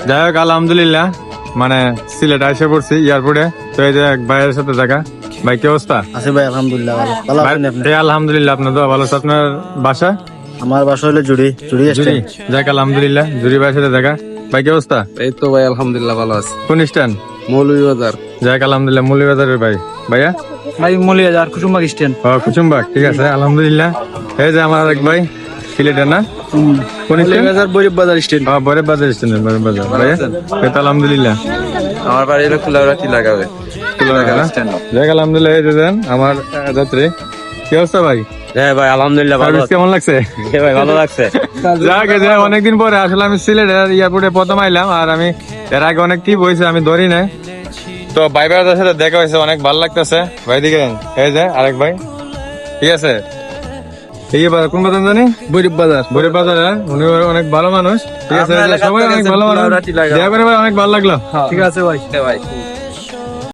যাই হোক আলহামদুলিল্লাহ, মানে সিলেটে এসে পড়ছি এয়ারপোর্টে। তো এই যে এক ভাইয়ের সাথে দেখা। ভাই কি অবস্থা? আছে ভাই আলহামদুলিল্লাহ ভালো। ভালো আছেন আপনি? এই আলহামদুলিল্লাহ, আপনার তো ভালো আছে। আপনার বাসা? আমার বাসা হলো জুড়ি জুরি। স্ট্যান্ড। যাক আলহামদুলিল্লাহ, জুরি ভাইয়ের সাথে দেখা। ভাই কি অবস্থা? এই তো ভাই আলহামদুলিল্লাহ ভালো আছে। কোন স্ট্যান্ড? মৌলভীবাজার। যাক আলহামদুলিল্লাহ, মৌলভীবাজারের ভাই। ভাইয়া? ভাই মলিয়াজার কুসুমবাগ স্ট্যান্ড। ও কুচুম্বাগ, ঠিক আছে আলহামদুলিল্লাহ। এই যে আমার এক ভাই সিলেটের না, কোন স্ট্যান্ড? মলিয়াজার বৈরব বাজার স্ট্যান্ড। বরের বাজার স্ট্যান্ড, বরের বাজার। ভাইয়া? এই তো আলহামদুলিল্লাহ। আমার বাড়ি হলো কুলাউড়াটি লাগাবে। যাক আলহামদুলিল্লাহ, এই যে দেন আমার যাত্রী। কি অবস্থা ভাই? হ্যাঁ ভাই আলহামদুলিল্লাহ ভালো সার্ভিস কেমন লাগছে? আছে ভাই, ভালো লাগছে। যাক এই যে অনেকদিন পরে আসলে আমি সিলেটের এয়ারপোর্টে প্রথম আইলাম, আর আমি এর আগে অনেক ট্রিপ হয়েছে, আমি ধরি নাই। তো ভাই ভাইদের সাথে দেখা হয়েছে, অনেক ভালো লাগতেছে। ভাই দিকে এই যে আরেক ভাই, ঠিক আছে। এই বাজার কোন বাজার জানি? বৈরব বাজার। বরের বাজার, হ্যাঁ? উনি অনেক ভালো মানুষ, ঠিক আছে। আপনার সবাই অনেক ভালো মানুষ। কুলাউড়াটি লাগাবে। দেখা করে ভাই অনেক ভালো লাগলো। ঠিক আছে ভাই। ভাই